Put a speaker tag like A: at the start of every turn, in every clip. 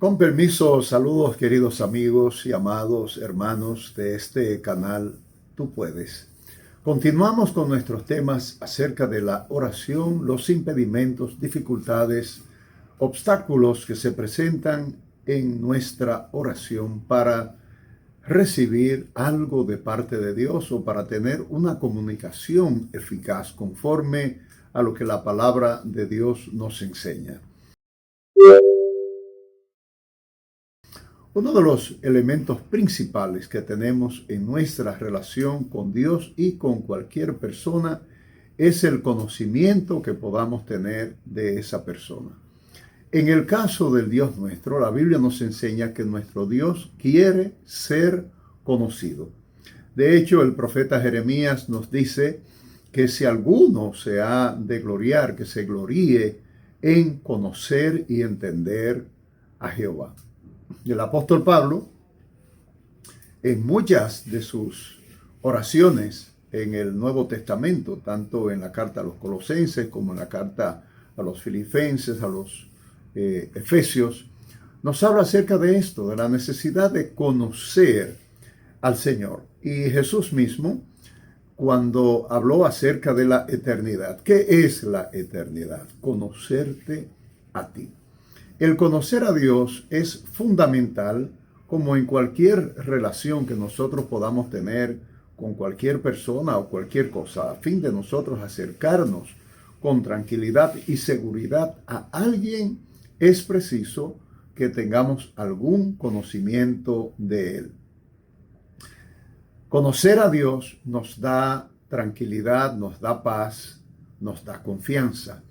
A: Con permiso, saludos queridos amigos y amados hermanos de este canal Tú Puedes. Continuamos con nuestros temas acerca de la oración, los impedimentos, dificultades, obstáculos que se presentan en nuestra oración para recibir algo de parte de Dios o para tener una comunicación eficaz conforme a lo que la palabra de Dios nos enseña. Uno de los elementos principales que tenemos en nuestra relación con Dios y con cualquier persona es el conocimiento que podamos tener de esa persona. En el caso del Dios nuestro, la Biblia nos enseña que nuestro Dios quiere ser conocido. De hecho, el profeta Jeremías nos dice que si alguno se ha de gloriar, que se gloríe en conocer y entender a Jehová. Y el apóstol Pablo, en muchas de sus oraciones en el Nuevo Testamento, tanto en la carta a los Colosenses como en la carta a los Filipenses, a los Efesios, nos habla acerca de esto, de la necesidad de conocer al Señor. Y Jesús mismo, cuando habló acerca de la eternidad, ¿qué es la eternidad? Conocerte a ti. El conocer a Dios es fundamental, como en cualquier relación que nosotros podamos tener con cualquier persona o cualquier cosa, a fin de nosotros acercarnos con tranquilidad y seguridad a alguien, es preciso que tengamos algún conocimiento de Él. Conocer a Dios nos da tranquilidad, nos da paz, nos da confianza.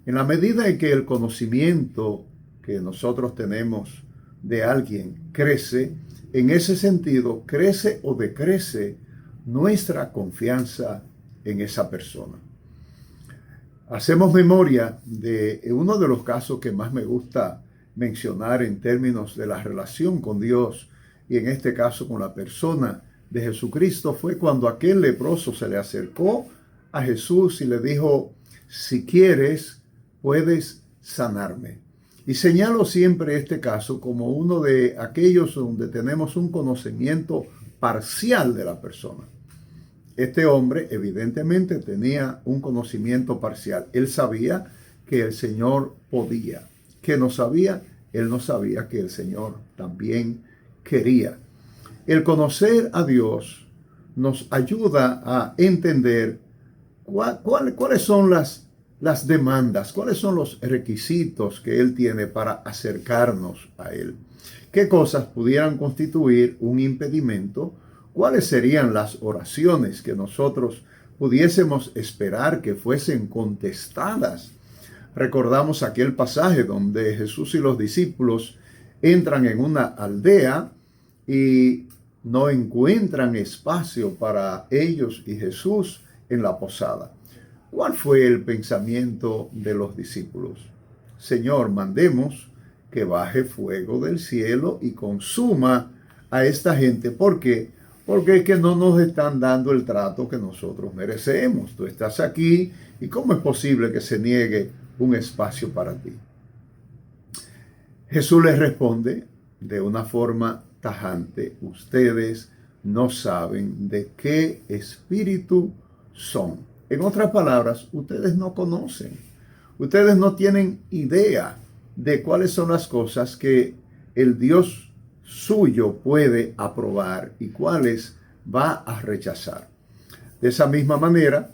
A: En la medida en que el conocimiento que nosotros tenemos de alguien crece, en ese sentido crece o decrece nuestra confianza en esa persona. Hacemos memoria de uno de los casos que más me gusta mencionar en términos de la relación con Dios y en este caso con la persona de Jesucristo, fue cuando aquel leproso se le acercó a Jesús y le dijo: si quieres, puedes sanarme. Y señalo siempre este caso como uno de aquellos donde tenemos un conocimiento parcial de la persona. Este hombre evidentemente tenía un conocimiento parcial. Él sabía que el Señor podía. ¿Que no sabía? Él no sabía que el Señor también quería. El conocer a Dios nos ayuda a entender cuáles son las demandas, cuáles son los requisitos que Él tiene para acercarnos a Él. ¿Qué cosas pudieran constituir un impedimento? ¿Cuáles serían las oraciones que nosotros pudiésemos esperar que fuesen contestadas? Recordamos aquel pasaje donde Jesús y los discípulos entran en una aldea y no encuentran espacio para ellos y Jesús en la posada. ¿Cuál fue el pensamiento de los discípulos? Señor, mandemos que baje fuego del cielo y consuma a esta gente. ¿Por qué? Porque es que no nos están dando el trato que nosotros merecemos. Tú estás aquí y ¿cómo es posible que se niegue un espacio para ti? Jesús les responde de una forma tajante: ustedes no saben de qué espíritu son. En otras palabras, ustedes no conocen, ustedes no tienen idea de cuáles son las cosas que el Dios suyo puede aprobar y cuáles va a rechazar. De esa misma manera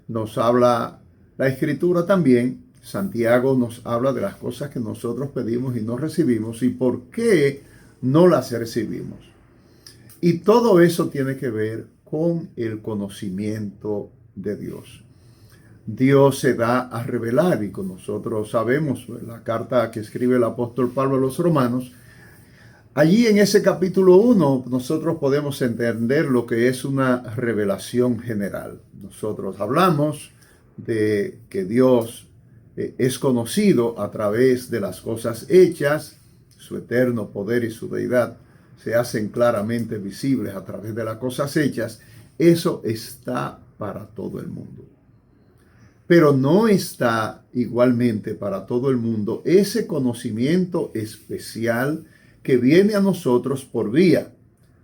A: nos habla la Escritura también. Santiago nos habla de las cosas que nosotros pedimos y no recibimos y por qué no las recibimos. Y todo eso tiene que ver con el conocimiento de Dios. Dios se da a revelar y con nosotros sabemos la carta que escribe el apóstol Pablo a los romanos. Allí en ese capítulo 1 nosotros podemos entender lo que es una revelación general. Nosotros hablamos de que Dios es conocido a través de las cosas hechas, su eterno poder y su deidad se hacen claramente visibles a través de las cosas hechas. Eso está para todo el mundo. Pero no está igualmente para todo el mundo ese conocimiento especial que viene a nosotros por vía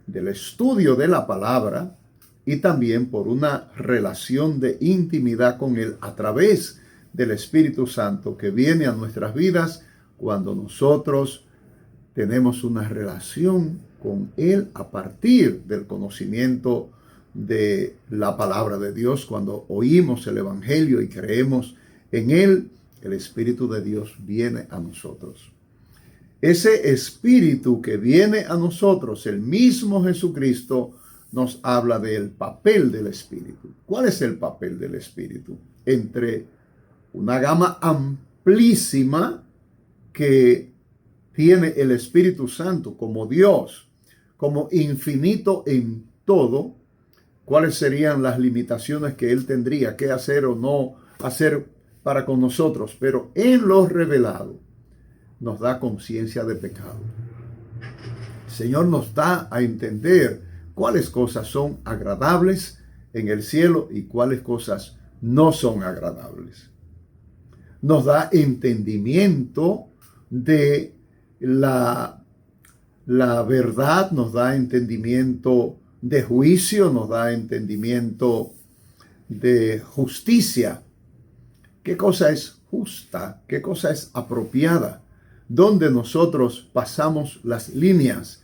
A: del estudio de la palabra y también por una relación de intimidad con Él a través del Espíritu Santo que viene a nuestras vidas cuando nosotros tenemos una relación con Él a partir del conocimiento de la palabra de Dios. Cuando oímos el Evangelio y creemos en Él, el Espíritu de Dios viene a nosotros. Ese Espíritu que viene a nosotros, el mismo Jesucristo, nos habla del papel del Espíritu. ¿Cuál es el papel del Espíritu? Entre una gama amplísima que tiene el Espíritu Santo como Dios, como infinito en todo, ¿cuáles serían las limitaciones que Él tendría que hacer o no hacer para con nosotros? Pero en lo revelado nos da conciencia de pecado. El Señor nos da a entender cuáles cosas son agradables en el cielo y cuáles cosas no son agradables. Nos da entendimiento de la verdad, nos da entendimiento de juicio, nos da entendimiento de justicia. ¿Qué cosa es justa? ¿Qué cosa es apropiada? ¿Dónde nosotros pasamos las líneas?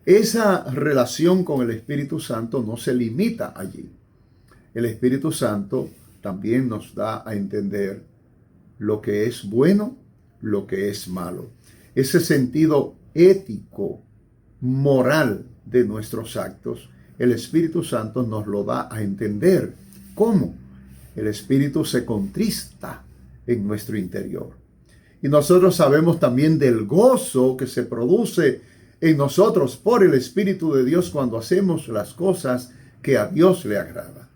A: Esa relación con el Espíritu Santo no se limita allí. El Espíritu Santo también nos da a entender lo que es bueno, lo que es malo. Ese sentido ético, moral de nuestros actos, el Espíritu Santo nos lo da a entender. ¿Cómo? El Espíritu se contrista en nuestro interior. Y nosotros sabemos también del gozo que se produce en nosotros por el Espíritu de Dios cuando hacemos las cosas que a Dios le agrada.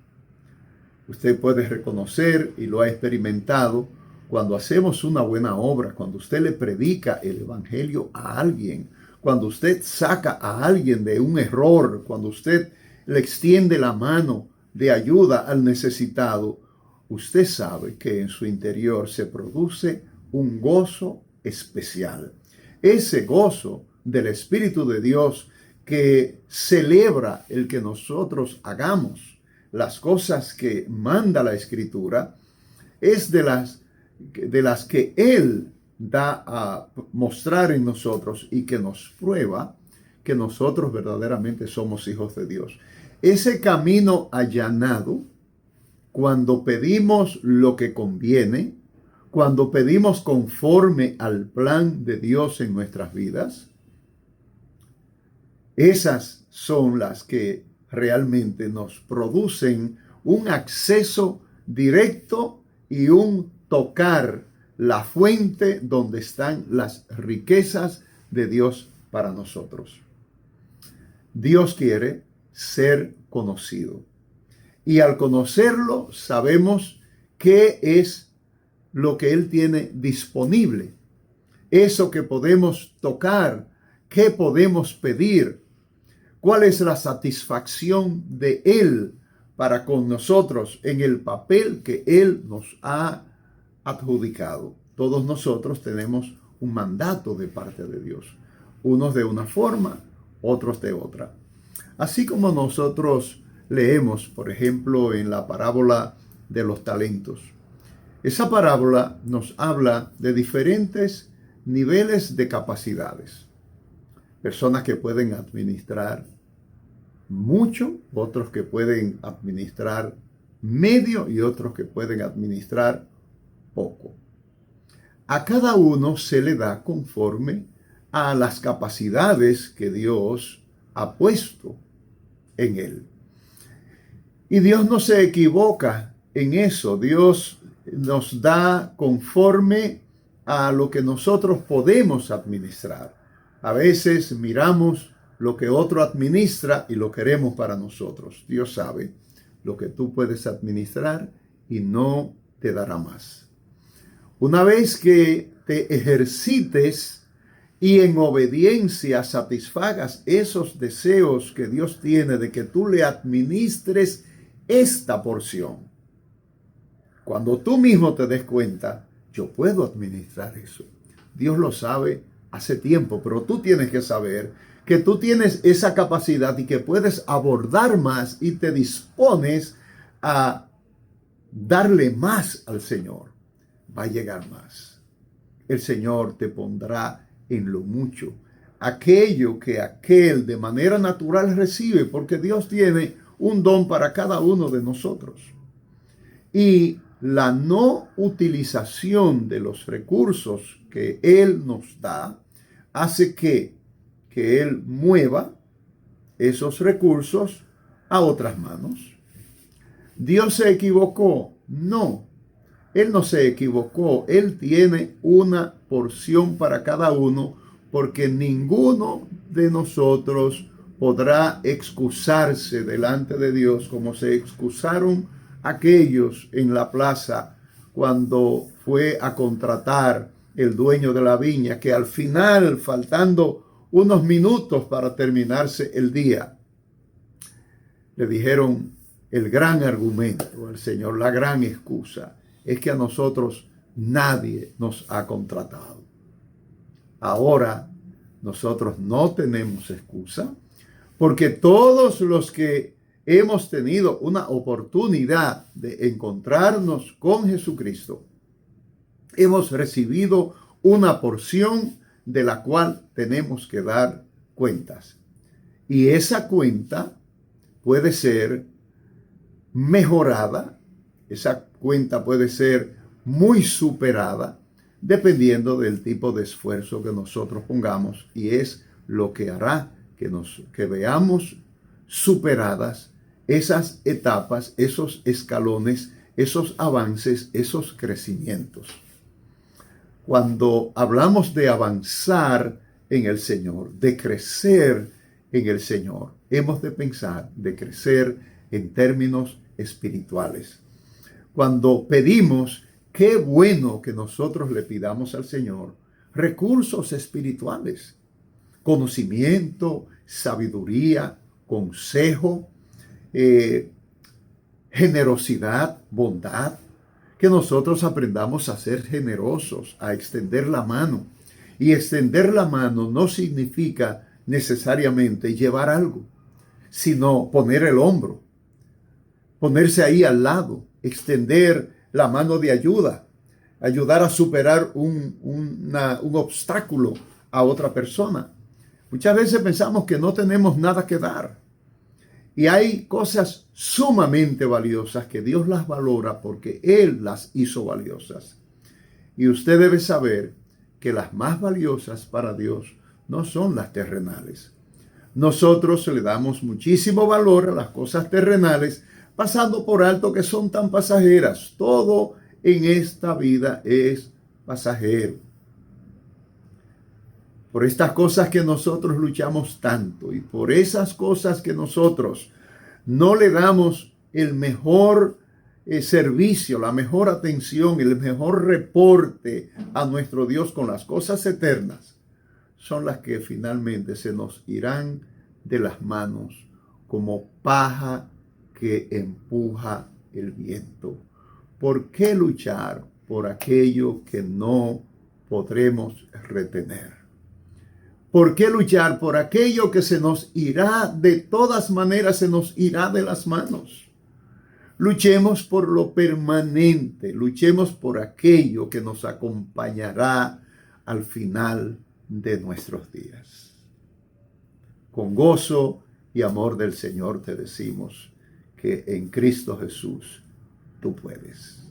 A: Usted puede reconocer y lo ha experimentado cuando hacemos una buena obra, cuando usted le predica el Evangelio a alguien, cuando usted saca a alguien de un error, cuando usted le extiende la mano de ayuda al necesitado, usted sabe que en su interior se produce un gozo especial. Ese gozo del Espíritu de Dios que celebra el que nosotros hagamos las cosas que manda la Escritura, es de las que Él da a mostrar en nosotros y que nos prueba que nosotros verdaderamente somos hijos de Dios. Ese camino allanado, cuando pedimos lo que conviene, cuando pedimos conforme al plan de Dios en nuestras vidas, esas son las que realmente nos producen un acceso directo y un tocar la fuente donde están las riquezas de Dios para nosotros. Dios quiere ser conocido. Y al conocerlo, sabemos qué es lo que Él tiene disponible. Eso que podemos tocar, qué podemos pedir, cuál es la satisfacción de Él para con nosotros en el papel que Él nos ha adjudicado. Todos nosotros tenemos un mandato de parte de Dios, unos de una forma, otros de otra. Así como nosotros leemos, por ejemplo, en la parábola de los talentos. Esa parábola nos habla de diferentes niveles de capacidades. Personas que pueden administrar mucho, otros que pueden administrar medio y otros que pueden administrar poco. A cada uno se le da conforme a las capacidades que Dios ha puesto en él. Y Dios no se equivoca en eso. Dios nos da conforme a lo que nosotros podemos administrar. A veces miramos lo que otro administra y lo queremos para nosotros. Dios sabe lo que tú puedes administrar y no te dará más. Una vez que te ejercites y en obediencia satisfagas esos deseos que Dios tiene de que tú le administres esta porción, Cuando tú mismo te des cuenta, yo puedo administrar eso. Dios lo sabe hace tiempo, pero tú tienes que saber que tú tienes esa capacidad y que puedes abordar más y te dispones a darle más al Señor. Va a llegar más. El Señor te pondrá en lo mucho aquello que aquel de manera natural recibe, porque Dios tiene un don para cada uno de nosotros. Y la no utilización de los recursos que Él nos da hace que Él mueva esos recursos a otras manos. ¿Dios se equivocó? No, Él no se equivocó. Él tiene una porción para cada uno, porque ninguno de nosotros podrá excusarse delante de Dios como se excusaron aquellos en la plaza cuando fue a contratar el dueño de la viña, que al final, faltando unos minutos para terminarse el día, le dijeron el gran argumento al Señor, la gran excusa, es que a nosotros nadie nos ha contratado. Ahora nosotros no tenemos excusa, porque todos los que hemos tenido una oportunidad de encontrarnos con Jesucristo, hemos recibido una porción de la cual tenemos que dar cuentas. Y esa cuenta puede ser mejorada, esa cuenta puede ser muy superada, dependiendo del tipo de esfuerzo que nosotros pongamos, y es lo que hará que veamos superadas esas etapas, esos escalones, esos avances, esos crecimientos. Cuando hablamos de avanzar en el Señor, de crecer en el Señor, hemos de pensar de crecer en términos espirituales. Cuando pedimos, qué bueno que nosotros le pidamos al Señor recursos espirituales, conocimiento, sabiduría, consejo, generosidad, bondad, que nosotros aprendamos a ser generosos, a extender la mano. Y extender la mano no significa necesariamente llevar algo, sino poner el hombro, ponerse ahí al lado, extender la mano de ayuda, ayudar a superar un obstáculo a otra persona. Muchas veces pensamos que no tenemos nada que dar. Y hay cosas sumamente valiosas que Dios las valora porque Él las hizo valiosas. Y usted debe saber que las más valiosas para Dios no son las terrenales. Nosotros le damos muchísimo valor a las cosas terrenales, pasando por alto que son tan pasajeras. Todo en esta vida es pasajero. Por estas cosas que nosotros luchamos tanto y por esas cosas que nosotros no le damos el mejor servicio, la mejor atención, el mejor reporte a nuestro Dios con las cosas eternas, son las que finalmente se nos irán de las manos como paja que empuja el viento. ¿Por qué luchar por aquello que no podremos retener? ¿Por qué luchar por aquello que se nos irá, de todas maneras se nos irá de las manos? Luchemos por lo permanente, luchemos por aquello que nos acompañará al final de nuestros días. Con gozo y amor del Señor te decimos que en Cristo Jesús tú puedes.